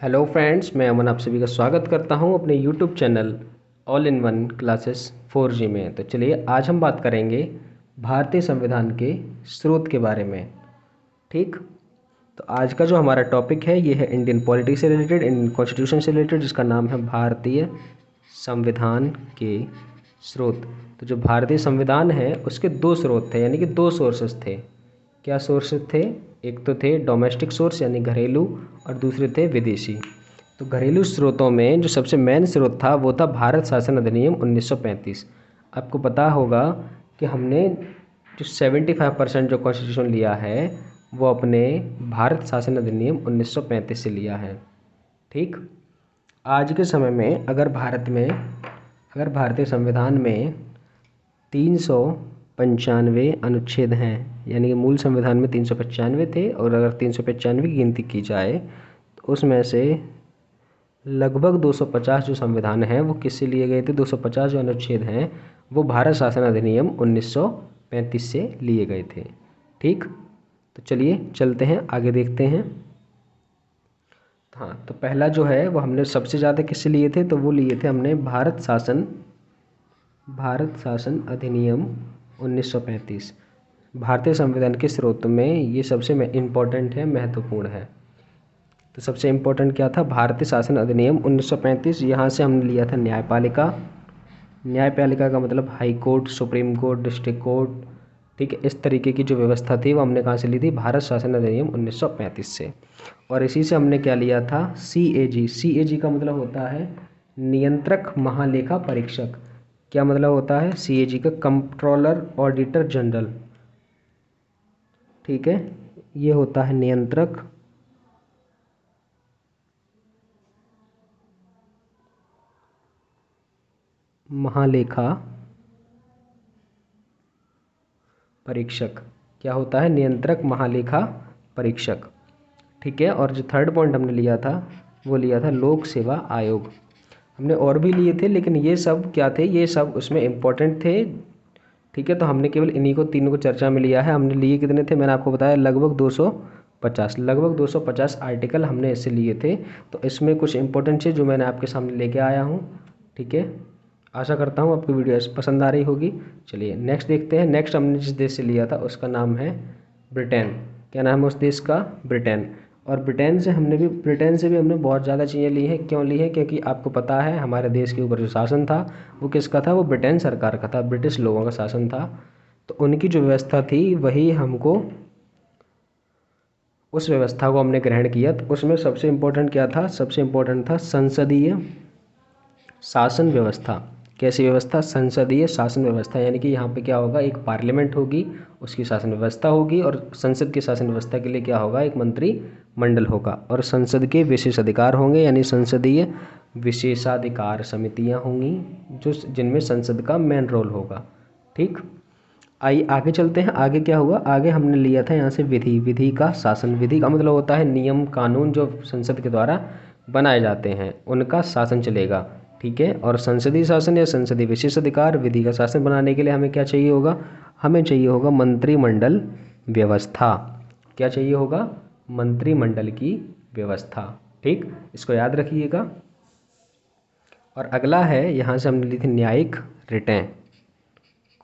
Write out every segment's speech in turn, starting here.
Hello friends, मैं अमन आप सभी का स्वागत करता हूं अपने YouTube channel all in one classes 4G में। तो चलिए आज हम बात करेंगे भारतीय संविधान के स्रोत के बारे में। ठीक, तो आज का जो हमारा टॉपिक है ये है इंडियन पॉलिटिक्स से रिलेटेड, इंडियन कॉन्स्टिट्यूशन से रिलेटेड, जिसका नाम है भारतीय संविधान के स्रोत। तो जो भारतीय संविधान है उसके दो स्रोत थे, यानी कि दो सोर्सेस थे। क्या सोर्सेस थे? एक तो थे डोमेस्टिक सोर्स यानी घरेलू, और दूसरे थे विदेशी। तो घरेलू स्रोतों में जो सबसे मेन स्रोत था वो था भारत शासन अधिनियम 1935। आपको पता होगा कि हमने जो 75% जो कॉन्स्टिट्यूशन लिया है वो अपने भारत शासन अधिनियम 1935 से लिया है। ठीक, आज के समय में अगर भारतीय संविधान में 395 अनुच्छेद हैं, यानी कि मूल संविधान में 395 थे, और अगर 395 की गिनती की जाए तो उसमें से लगभग 250 जो संविधान हैं वो किससे लिए गए थे? 250 जो अनुच्छेद हैं वो भारत शासन अधिनियम 1935 से लिए गए थे। ठीक, तो चलिए चलते हैं आगे देखते हैं। हाँ, तो पहला जो है वो हमने सबसे ज़्यादा किससे लिए थे? तो वो लिए थे हमने भारत शासन अधिनियम 1935। भारतीय संविधान के स्रोत में ये सबसे इम्पोर्टेंट है, महत्वपूर्ण है। तो सबसे इम्पोर्टेंट क्या था? भारतीय शासन अधिनियम 1935। यहाँ से हमने लिया था न्यायपालिका। न्यायपालिका का मतलब high court, supreme court, district court. ठीक है, इस तरीके की जो व्यवस्था थी वो हमने कहाँ से ली थी? भारत शासन अधिनियम 1935 से। और इसी से हमने क्या लिया था? CAG। CAG का मतलब होता है नियंत्रक महालेखा परीक्षक। क्या मतलब होता है CAG का? Controller auditor general. ठीक है, ये होता है नियंत्रक महालेखा परीक्षक। क्या होता है? नियंत्रक महालेखा परीक्षक। ठीक है, और जो थर्ड पॉइंट हमने लिया था वो लिया था लोक सेवा आयोग। हमने और भी लिए थे लेकिन ये सब क्या थे? ये सब उसमें इम्पोर्टेंट थे। ठीक है, तो हमने केवल इन्हीं को तीनों को चर्चा में लिया है। हमने लिए कितने थे? मैंने आपको बताया लगभग 250 आर्टिकल हमने इससे लिए थे। तो इसमें कुछ इंपॉर्टेंट चीज़ जो मैंने आपके सामने लेके आया हूँ। ठीक है, आशा करता हूँ आपकी वीडियो पसंद आ रही होगी। चलिए नेक्स्ट देखते हैं। नेक्स्ट हमने जिस देश से लिया था उसका नाम है ब्रिटेन। क्या नाम है उस देश का? ब्रिटेन। और ब्रिटेन से भी हमने बहुत ज़्यादा चीज़ें ली हैं। क्यों ली हैं? क्योंकि आपको पता है हमारे देश के ऊपर जो शासन था वो किसका था? वो ब्रिटेन सरकार का था, ब्रिटिश लोगों का शासन था। तो उनकी जो व्यवस्था थी वही हमको, उस व्यवस्था को हमने ग्रहण किया। तो उसमें सबसे इम्पोर्टेंट क्या था? सबसे इम्पोर्टेंट था संसदीय शासन व्यवस्था। कैसी व्यवस्था? संसदीय शासन व्यवस्था। यानी कि यहाँ पे क्या होगा? एक पार्लियामेंट होगी, उसकी शासन व्यवस्था होगी, और संसद की शासन व्यवस्था के लिए क्या होगा? एक मंत्रिमंडल होगा, और संसद के विशेष अधिकार होंगे, यानी संसदीय विशेषाधिकार समितियाँ होंगी जो जिनमें संसद का मेन रोल होगा। ठीक, आइए आगे चलते हैं। आगे क्या हुआ? आगे हमने लिया था यहाँ से विधि का शासन। विधि का मतलब होता है नियम कानून जो संसद के द्वारा बनाए जाते हैं उनका शासन चलेगा। ठीक है, और संसदीय शासन या संसदीय विशेष अधिकार, विधि का शासन बनाने के लिए हमें क्या चाहिए होगा? हमें चाहिए होगा मंत्रिमंडल व्यवस्था। क्या चाहिए होगा? मंत्रिमंडल की व्यवस्था। ठीक, इसको याद रखिएगा। और अगला है, यहाँ से हमने ली थी न्यायिक रिटें।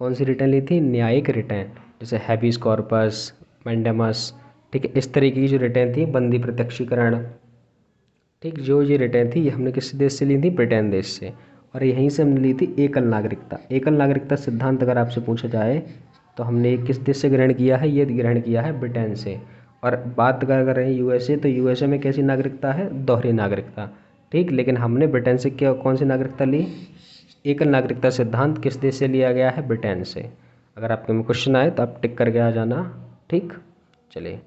कौन सी रिटर्न ली थी? न्यायिक रिटर्न, जैसे हैबिस कॉर्पस, मैंडेमस। ठीक है, इस तरीके की जो रिटर्न थी, बंदी प्रत्यक्षीकरण। ठीक, जो ये रिटर्न थी ये हमने किस देश से ली थी? ब्रिटेन देश से। और यहीं से हमने ली थी एकल नागरिकता। एकल नागरिकता सिद्धांत अगर आपसे पूछा जाए तो हमने किस देश से ग्रहण किया है? ये ग्रहण किया है ब्रिटेन से। और बात अगर करें USA, तो USA में कैसी नागरिकता है? दोहरी नागरिकता। ठीक, लेकिन हमने ब्रिटेन से क्या कौन सी नागरिकता ली? एकल नागरिकता सिद्धांत किस देश से लिया गया है? ब्रिटेन से। अगर आपके में क्वेश्चन आए तो आप टिक करके आ जाना। ठीक, चलिए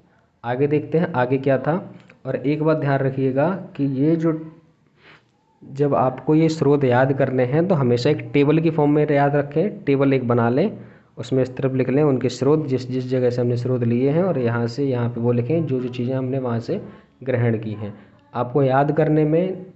आगे देखते हैं आगे क्या था। और एक बात ध्यान रखिएगा कि ये जो, जब आपको ये स्रोत याद करने हैं तो हमेशा एक टेबल की फॉर्म में याद रखें। टेबल एक बना लें, उसमें इस तरफ लिख लें उनके स्रोत, जिस जिस जगह से हमने स्रोत लिए हैं, और यहाँ से यहाँ पे वो लिखें जो जो चीज़ें हमने वहाँ से ग्रहण की हैं। आपको याद करने में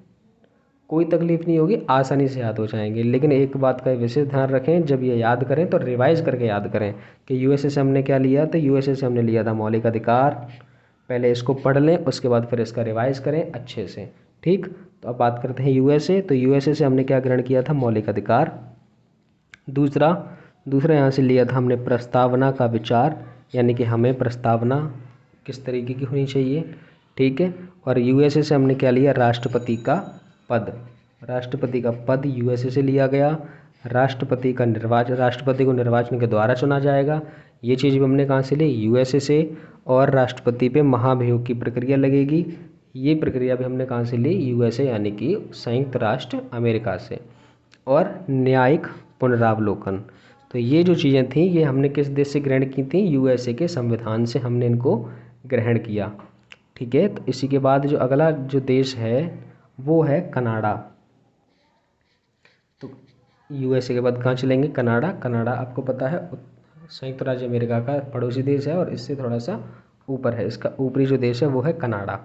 कोई तकलीफ़ नहीं होगी, आसानी से याद हो जाएंगे। लेकिन एक बात का विशेष ध्यान रखें, जब ये याद करें तो रिवाइज़ करके याद करें कि USA से हमने क्या लिया? तो USA से हमने लिया था मौलिक अधिकार। पहले इसको पढ़ लें, उसके बाद फिर इसका रिवाइज़ करें अच्छे से। ठीक। तो अब बात करते हैं यूएसए। तो यूएसए से हमने क्या ग्रहण किया था, मौलिक अधिकार। दूसरा दूसरा यहाँ से लिया था हमने प्रस्तावना का विचार, यानी कि हमें प्रस्तावना किस तरीके की होनी चाहिए, ठीक है। और यूएसए से हमने क्या लिया, राष्ट्रपति का पद। राष्ट्रपति का पद यूएसए से लिया गया। राष्ट्रपति को निर्वाचन के द्वारा चुना जाएगा, ये चीज़ भी हमने कहाँ से ली, यूएसए से। और राष्ट्रपति पे महाभियोग की प्रक्रिया लगेगी, ये प्रक्रिया भी हमने कहाँ से ली, यूएसए यानी कि संयुक्त राष्ट्र अमेरिका से। और न्यायिक पुनरावलोकन, तो ये जो चीज़ें थी ये हमने किस देश से ग्रहण की थी, यूएसए के संविधान से हमने इनको ग्रहण किया, ठीक है। तो इसी के बाद जो अगला जो देश है वो है कनाडा। तो यूएसए के बाद कहाँ चलेंगे, कनाडा। कनाडा आपको पता है संयुक्त राज्य अमेरिका का पड़ोसी देश है और इससे थोड़ा सा ऊपर है, इसका ऊपरी जो देश है वो है कनाडा।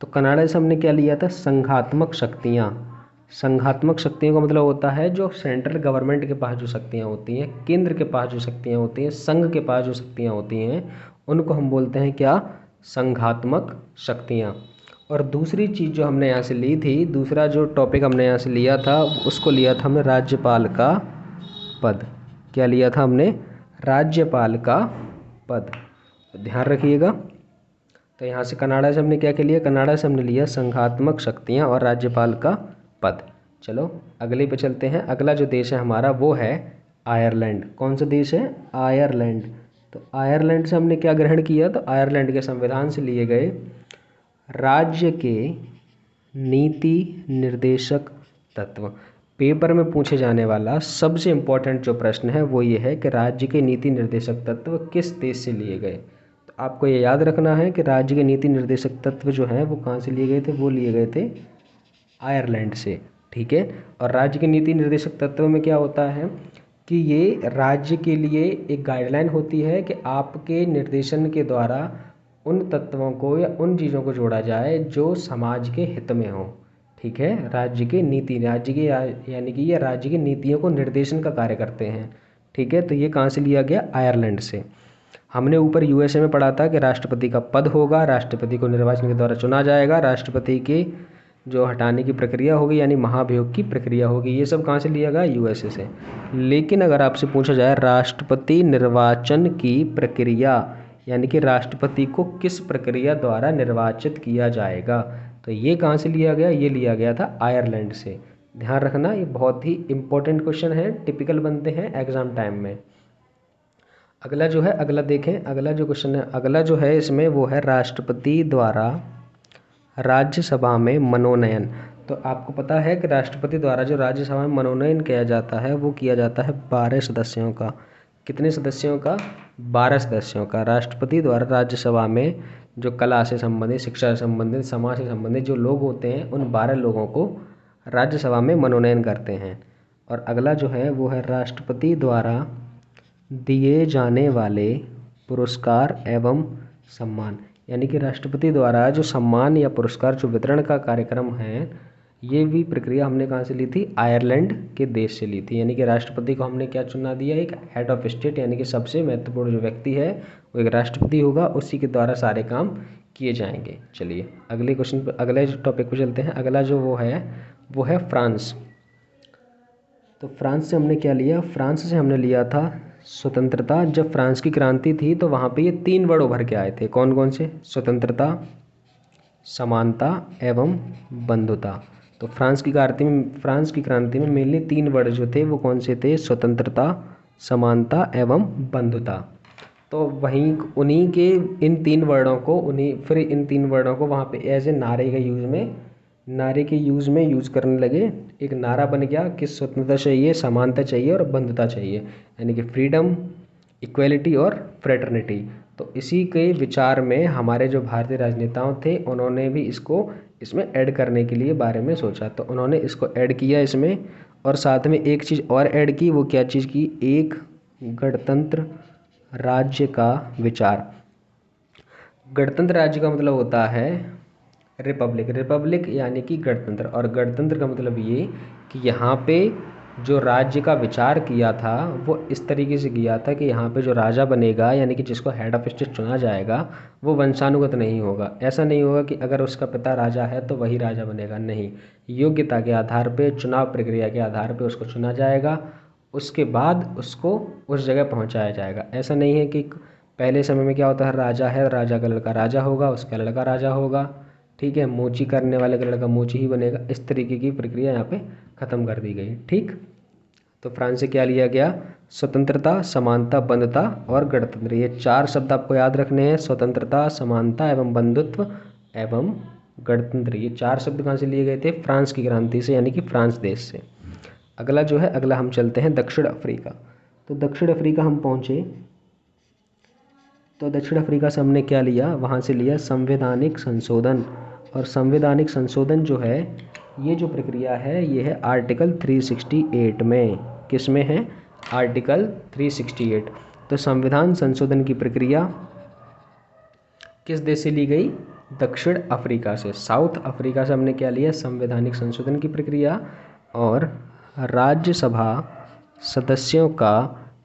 तो कनाडा से हमने क्या लिया था, संघात्मक शक्तियाँ। संघात्मक शक्तियों का मतलब होता है जो सेंट्रल गवर्नमेंट के पास जो शक्तियाँ होती हैं, केंद्र के पास जो शक्तियाँ होती हैं, संघ के पास जो शक्तियाँ होती हैं, उनको हम बोलते हैं क्या, संघात्मक शक्तियाँ। और दूसरी चीज़ जो हमने यहाँ से ली थी, दूसरा जो टॉपिक हमने यहाँ से लिया था उसको लिया था हमने राज्यपाल का पद। क्या लिया था हमने, राज्यपाल का पद, ध्यान रखिएगा। तो यहाँ से कनाडा से हमने क्या क्या लिया, कनाडा से हमने लिया संघात्मक शक्तियाँ और राज्यपाल का पद। चलो अगले पे चलते हैं। अगला जो देश है हमारा वो है आयरलैंड। कौन सा देश है, आयरलैंड। तो आयरलैंड से हमने क्या ग्रहण किया, तो आयरलैंड के संविधान से लिए गए राज्य के नीति निर्देशक तत्व। पेपर में पूछे जाने वाला सबसे इम्पोर्टेंट जो प्रश्न है वो ये है कि राज्य के नीति निर्देशक तत्व किस देश से लिए गए। तो आपको ये याद रखना है कि राज्य के नीति निर्देशक तत्व जो हैं वो कहाँ से लिए गए थे, वो लिए गए थे आयरलैंड से, ठीक है। और राज्य के नीति निर्देशक तत्व में क्या होता है कि ये राज्य के लिए एक गाइडलाइन होती है कि आपके निर्देशन के द्वारा उन तत्वों को या उन चीज़ों को जोड़ा जाए जो समाज के हित में हो, ठीक है। राज्य के नीति, राज्य के यानी कि ये राज्य की नीतियों को निर्देशन का कार्य करते हैं, ठीक है। तो ये कहाँ से लिया गया, आयरलैंड से। हमने ऊपर यूएसए में पढ़ा था कि राष्ट्रपति का पद होगा, राष्ट्रपति को निर्वाचन के द्वारा चुना जाएगा, राष्ट्रपति के जो हटाने की प्रक्रिया होगी यानी महाभियोग की प्रक्रिया होगी, ये सब कहाँ से लिया गया, यूएसए से। लेकिन अगर आपसे पूछा जाए राष्ट्रपति निर्वाचन की प्रक्रिया, यानी कि राष्ट्रपति को किस प्रक्रिया द्वारा निर्वाचित किया जाएगा, तो ये कहाँ से लिया गया, ये लिया गया था आयरलैंड से। ध्यान रखना, ये बहुत ही इंपॉर्टेंट क्वेश्चन है, टिपिकल बनते हैं एग्जाम टाइम में। अगला जो है, अगला देखें, अगला जो क्वेश्चन है, अगला जो है इसमें वो है राष्ट्रपति द्वारा राज्यसभा में मनोनयन। तो आपको पता है कि राष्ट्रपति द्वारा जो राज्यसभा में मनोनयन किया जाता है वो किया जाता है 12 सदस्यों का। कितने सदस्यों का, 12 सदस्यों का। राष्ट्रपति द्वारा राज्यसभा में जो कला से संबंधित, शिक्षा से संबंधित, समाज से संबंधित जो लोग होते हैं उन 12 लोगों को राज्यसभा में मनोनयन करते हैं। और अगला जो है वो है राष्ट्रपति द्वारा दिए जाने वाले पुरस्कार एवं सम्मान, यानी कि राष्ट्रपति द्वारा जो सम्मान या पुरस्कार जो वितरण का कार्यक्रम है, ये भी प्रक्रिया हमने कहाँ से ली थी, आयरलैंड के देश से ली थी। यानी कि राष्ट्रपति को हमने क्या चुना दिया, एक हेड ऑफ स्टेट, यानी कि सबसे महत्वपूर्ण जो व्यक्ति है वो एक राष्ट्रपति होगा, उसी के द्वारा सारे काम किए जाएंगे। चलिए अगले क्वेश्चन पर, अगले टॉपिक पर चलते हैं। अगला जो वो है फ्रांस। तो फ्रांस से हमने क्या लिया, फ्रांस से हमने लिया था स्वतंत्रता। जब फ्रांस की क्रांति थी तो वहाँ पे ये 3 वर्ड उभर के आए थे, कौन कौन से, स्वतंत्रता, समानता एवं बंधुता। तो फ्रांस की क्रांति में मेनली 3 वर्ड जो थे वो कौन से थे, स्वतंत्रता, समानता एवं बंधुता। तो वहीं उन्हीं के इन 3 वर्डों को इन 3 वर्डों को वहाँ पे एज ए नारे के यूज़ में यूज़ करने लगे। एक नारा बन गया कि स्वतंत्रता चाहिए, समानता चाहिए और बंधुता चाहिए, यानी कि फ्रीडम, इक्वलिटी और फ्रेटर्निटी। तो इसी के विचार में हमारे जो भारतीय राजनेताओं थे उन्होंने भी इसको इसमें ऐड करने के लिए बारे में सोचा, तो उन्होंने इसको ऐड किया इसमें। और साथ में एक चीज़ और ऐड की, वो क्या चीज़ की, एक गणतंत्र राज्य का विचार। गणतंत्र राज्य का मतलब होता है रिपब्लिक, यानी कि गणतंत्र। और गणतंत्र का मतलब ये कि यहाँ पे जो राज्य का विचार किया था वो इस तरीके से किया था कि यहाँ पे जो राजा बनेगा यानी कि जिसको हेड ऑफ स्टेट चुना जाएगा वो वंशानुगत नहीं होगा। ऐसा नहीं होगा कि अगर उसका पिता राजा है तो वही राजा बनेगा, नहीं, योग्यता के आधार पे, चुनाव प्रक्रिया के आधार पे उसको चुना जाएगा, उसके बाद उसको उस जगह पहुँचाया जाएगा। ऐसा नहीं है कि पहले समय में क्या होता है, राजा है, राजा का लड़का राजा होगा, उसका लड़का राजा होगा, ठीक है, मोची करने वाले का लड़का मोची ही बनेगा। इस तरीके की प्रक्रिया यहाँ पे ख़त्म कर दी गई। ठीक, तो फ्रांस से क्या लिया गया, स्वतंत्रता, समानता, बंधुता और गणतंत्र। ये 4 शब्द आपको याद रखने हैं, स्वतंत्रता, समानता एवं बंधुत्व एवं गणतंत्र। ये 4 शब्द कहाँ से लिए गए थे, फ्रांस की क्रांति से, यानी कि फ्रांस देश से। अगला जो है, अगला हम चलते हैं दक्षिण अफ्रीका। तो दक्षिण अफ्रीका हम पहुँचे, तो दक्षिण अफ्रीका से हमने क्या लिया, वहाँ से लिया संवैधानिक संशोधन। और संवैधानिक संशोधन जो है, ये जो प्रक्रिया है ये है आर्टिकल 368 में। किस में है, आर्टिकल 368। तो संविधान संशोधन की प्रक्रिया किस देश से ली गई, दक्षिण अफ्रीका से। साउथ अफ्रीका से हमने क्या लिया, संवैधानिक संशोधन की प्रक्रिया और राज्यसभा सदस्यों का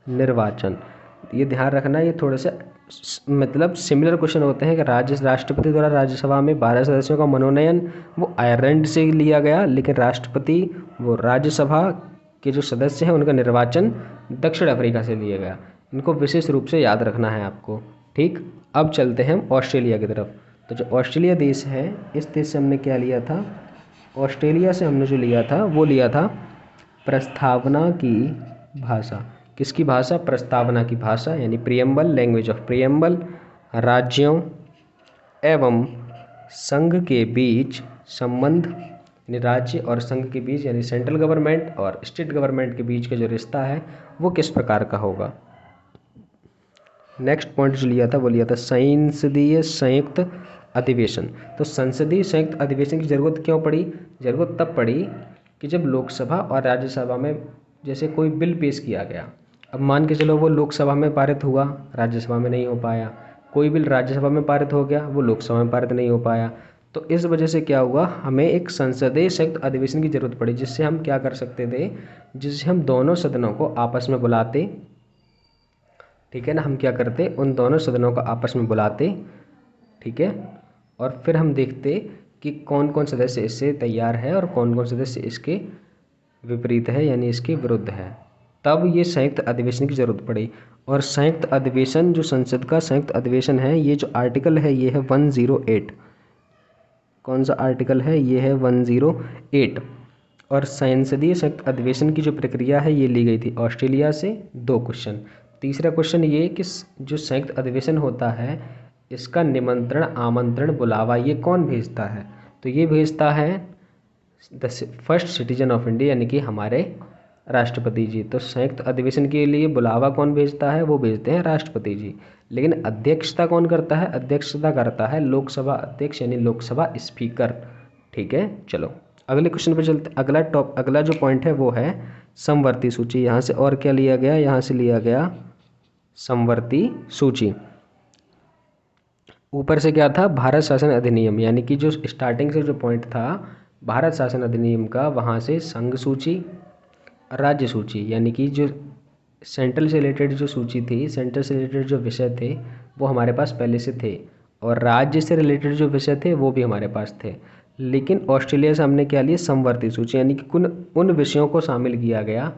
निर्वाचन। ये ध्यान रखना, ये थोड़ा सा मतलब सिमिलर क्वेश्चन होते हैं कि राष्ट्रपति द्वारा राज्यसभा में 12 सदस्यों का मनोनयन वो आयरलैंड से लिया गया, लेकिन राष्ट्रपति वो राज्यसभा के जो सदस्य हैं उनका निर्वाचन दक्षिण अफ्रीका से लिया गया। इनको विशेष रूप से याद रखना है आपको। ठीक, अब चलते हैं हम ऑस्ट्रेलिया की तरफ। तो जो ऑस्ट्रेलिया देश है, इस देश से हमने क्या लिया था, ऑस्ट्रेलिया से हमने जो लिया था वो लिया था प्रस्तावना की भाषा। किसकी भाषा, प्रस्तावना की भाषा, यानी प्रियम्बल, लैंग्वेज ऑफ प्रियम्बल। राज्यों एवं संघ के बीच संबंध, यानी राज्य और संघ के बीच, यानी सेंट्रल गवर्नमेंट और स्टेट गवर्नमेंट के बीच का जो रिश्ता है वो किस प्रकार का होगा। नेक्स्ट पॉइंट जो लिया था वो लिया था संसदीय संयुक्त अधिवेशन। तो संसदीय संयुक्त अधिवेशन की ज़रूरत क्यों पड़ी, ज़रूरत तब पड़ी कि जब लोकसभा और राज्यसभा में जैसे कोई बिल पेश किया गया, अब मान के चलो वो लोकसभा में पारित हुआ, राज्यसभा में नहीं हो पाया, कोई बिल राज्यसभा में पारित हो गया, वो लोकसभा में पारित नहीं हो पाया, तो इस वजह से क्या हुआ, हमें एक संसदीय संयुक्त अधिवेशन की ज़रूरत पड़ी, जिससे हम क्या कर सकते थे, जिससे हम दोनों सदनों को आपस में बुलाते, ठीक है ना, हम क्या करते, उन दोनों सदनों को आपस में बुलाते, ठीक है, और फिर हम देखते कि कौन कौन सदस्य इससे तैयार है और कौन कौन सदस्य इसके विपरीत है, यानी इसके विरुद्ध है। तब ये संयुक्त अधिवेशन की ज़रूरत पड़ी। और संयुक्त अधिवेशन, जो संसद का संयुक्त अधिवेशन है, ये जो आर्टिकल है ये है 108। कौन सा आर्टिकल है, ये है 108। और संसदीय संयुक्त अधिवेशन की जो प्रक्रिया है ये ली गई थी ऑस्ट्रेलिया से। 2 क्वेश्चन। तीसरा क्वेश्चन ये कि जो संयुक्त अधिवेशन होता है इसका निमंत्रण, आमंत्रण, बुलावा ये कौन भेजता है, तो ये भेजता है the first citizen of India, यानी कि हमारे राष्ट्रपति जी। तो संयुक्त अधिवेशन के लिए बुलावा कौन भेजता है, वो भेजते हैं राष्ट्रपति जी। लेकिन अध्यक्षता कौन करता है, अध्यक्षता करता है लोकसभा अध्यक्ष, यानी लोकसभा स्पीकर। ठीक है, चलो अगले क्वेश्चन पे चलते। अगला जो पॉइंट है वो है समवर्ती सूची। यहाँ से और क्या लिया गया, यहाँ से लिया गया समवर्ती सूची। ऊपर से क्या था, भारत शासन अधिनियम, यानी कि जो स्टार्टिंग से जो पॉइंट था भारत शासन अधिनियम का, वहाँ से संघ सूची, राज्य सूची, यानी कि जो सेंट्रल से रिलेटेड जो सूची थी, सेंट्रल से रिलेटेड जो विषय थे वो हमारे पास पहले से थे, और राज्य से रिलेटेड जो विषय थे वो भी हमारे पास थे। लेकिन ऑस्ट्रेलिया से हमने क्या लिया, समवर्ती सूची, यानी कि उन विषयों को शामिल किया गया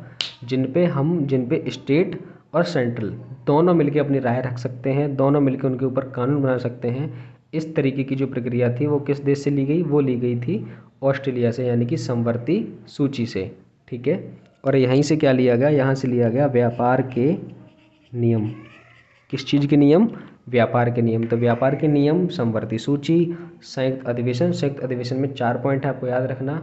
जिन पे स्टेट और सेंट्रल दोनों मिलकर अपनी राय रख सकते हैं, दोनों मिलकर उनके ऊपर कानून बना सकते हैं। इस तरीके की जो प्रक्रिया थी वो किस देश से ली गई, वो ली गई थी ऑस्ट्रेलिया से, यानी कि समवर्ती सूची से। ठीक है, और यहीं से क्या लिया गया, यहाँ से लिया गया व्यापार के नियम। किस चीज़ के नियम, व्यापार के नियम। तो व्यापार के नियम, समवर्ती सूची, संयुक्त अधिवेशन। संयुक्त अधिवेशन में 4 पॉइंट है, आपको याद रखना।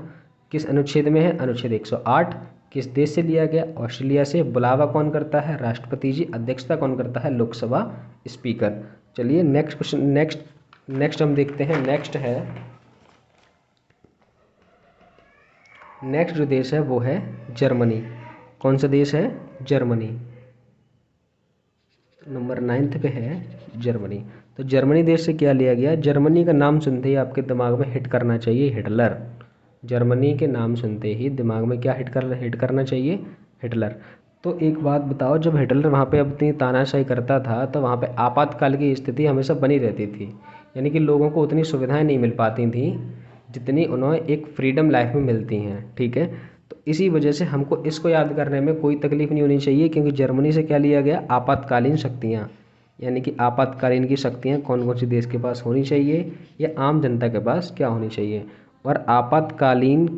किस अनुच्छेद में है, अनुच्छेद 108। किस देश से लिया गया, ऑस्ट्रेलिया से। बुलावा कौन करता है, राष्ट्रपति जी। अध्यक्षता कौन करता है, लोकसभा स्पीकर। चलिए नेक्स्ट क्वेश्चन, नेक्स्ट हम देखते हैं। नेक्स्ट जो देश है वो है जर्मनी। कौन सा देश है, जर्मनी। नंबर 9 पे है जर्मनी। तो जर्मनी देश से क्या लिया गया, जर्मनी का नाम सुनते ही आपके दिमाग में हिट करना चाहिए हिटलर। जर्मनी के नाम सुनते ही दिमाग में क्या हिट करना चाहिए? हिटलर। तो एक बात बताओ, जब हिटलर वहाँ पे अपनी तानाशाही करता था तो वहाँ पे आपातकाल की स्थिति हमेशा बनी रहती थी, यानी कि लोगों को उतनी सुविधाएं नहीं मिल पाती थी जितनी उन्हें एक फ्रीडम लाइफ में मिलती हैं। ठीक है, तो इसी वजह से हमको इसको याद करने में कोई तकलीफ नहीं होनी चाहिए, क्योंकि जर्मनी से क्या लिया गया? आपातकालीन शक्तियाँ, यानी कि आपातकालीन की शक्तियाँ कौन कौन सी देश के पास होनी चाहिए या आम जनता के पास क्या होनी चाहिए। और आपातकाल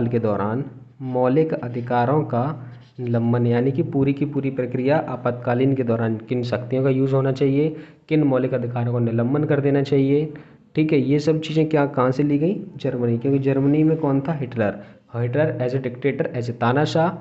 के दौरान मौलिक अधिकारों का निलंबन, यानी कि पूरी की पूरी प्रक्रिया आपातकालीन के दौरान किन शक्तियों का यूज़ होना चाहिए, किन मौलिक अधिकारों को निलंबन कर देना चाहिए। ठीक है, ये सब चीज़ें क्या कहाँ से ली गई? जर्मनी, क्योंकि जर्मनी में कौन था? Hitler. Hitler as a dictator, as a तानाशाह,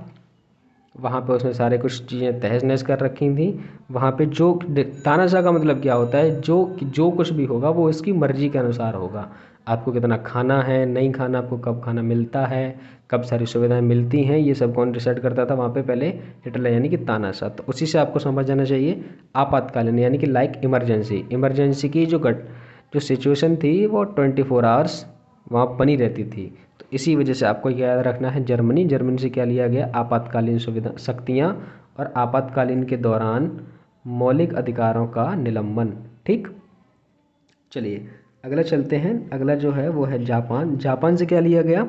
वहाँ पे उसने सारे कुछ चीज़ें तहस नहस कर रखी थी। वहाँ पे जो तानाशाह का मतलब क्या होता है? जो कुछ भी होगा वो इसकी मर्जी के अनुसार होगा। आपको कितना खाना है, नहीं खाना, आपको कब खाना मिलता है, कब सारी सुविधाएं मिलती हैं, ये सब कौन डिसाइड करता था वहाँ पे? पहले हिटलर, यानी कि तानाशाह। तो उसी से आपको समझ जाना चाहिए आपातकालीन, यानी कि लाइक इमरजेंसी की जो सिचुएशन थी वो 24 आवर्स वहाँ बनी रहती थी। तो इसी वजह से आपको याद रखना है जर्मनी से क्या लिया गया? आपातकालीन सुविधा शक्तियाँ और आपातकालीन के दौरान मौलिक अधिकारों का निलंबन। ठीक, चलिए अगला चलते हैं। अगला जो है वो है जापान से क्या लिया गया?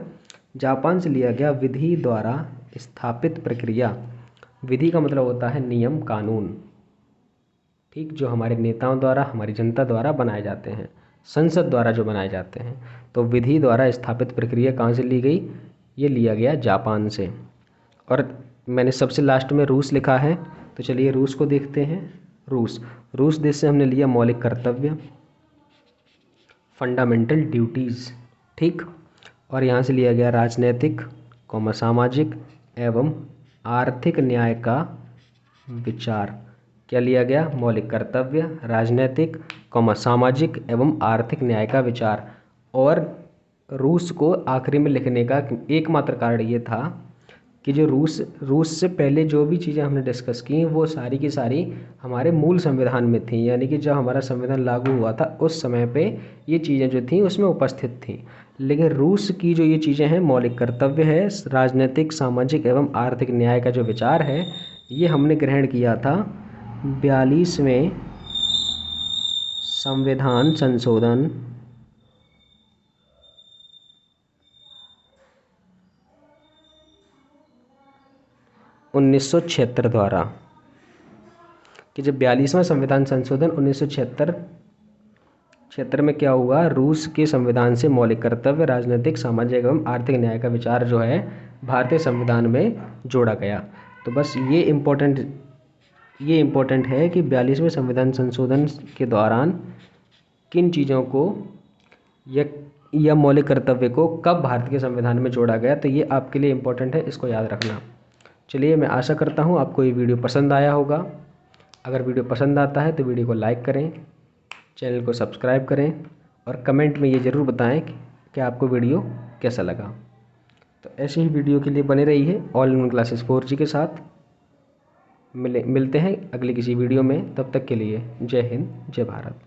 जापान से लिया गया विधि द्वारा स्थापित प्रक्रिया। विधि का मतलब होता है नियम कानून। ठीक, जो हमारे नेताओं द्वारा, हमारी जनता द्वारा बनाए जाते हैं, संसद द्वारा जो बनाए जाते हैं। तो विधि द्वारा स्थापित प्रक्रिया कहाँ से ली गई? ये लिया गया जापान से। और मैंने सबसे लास्ट में रूस लिखा है, तो चलिए रूस को देखते हैं। रूस देश से हमने लिया मौलिक कर्तव्य, फंडामेंटल ड्यूटीज़। ठीक, और यहाँ से लिया गया राजनैतिक, सामाजिक एवं आर्थिक न्याय का विचार। क्या लिया गया? मौलिक कर्तव्य, राजनैतिक, सामाजिक एवं आर्थिक न्याय का विचार। और रूस को आखिरी में लिखने का एकमात्र कारण ये था कि जो रूस से पहले जो भी चीज़ें हमने डिस्कस की वो सारी की सारी हमारे मूल संविधान में थी, यानी कि जब हमारा संविधान लागू हुआ था उस समय पे ये चीज़ें जो थी उसमें उपस्थित थी। लेकिन रूस की जो ये चीज़ें हैं, मौलिक कर्तव्य है, राजनीतिक, सामाजिक एवं आर्थिक न्याय का जो विचार है, ये हमने ग्रहण किया था 42वें संविधान संशोधन 1976 द्वारा। कि जब 42वां संविधान संशोधन 1976 में क्या हुआ? रूस के संविधान से मौलिक कर्तव्य, राजनीतिक, सामाजिक एवं आर्थिक न्याय का विचार जो है भारतीय संविधान में जोड़ा गया। तो बस ये इम्पोर्टेंट है कि 42वें संविधान संशोधन के दौरान किन चीज़ों को या मौलिक कर्तव्य को कब भारत के संविधान में जोड़ा गया। तो ये आपके लिए इम्पोर्टेंट है, इसको याद रखना। चलिए, मैं आशा करता हूँ आपको ये वीडियो पसंद आया होगा। अगर वीडियो पसंद आता है तो वीडियो को लाइक करें, चैनल को सब्सक्राइब करें और कमेंट में ये ज़रूर बताएं कि आपको वीडियो कैसा लगा। तो ऐसे ही वीडियो के लिए बने रहिए all in one classes 4G के साथ। मिलते हैं अगली किसी वीडियो में, तब तक के लिए जय हिंद, जय भारत।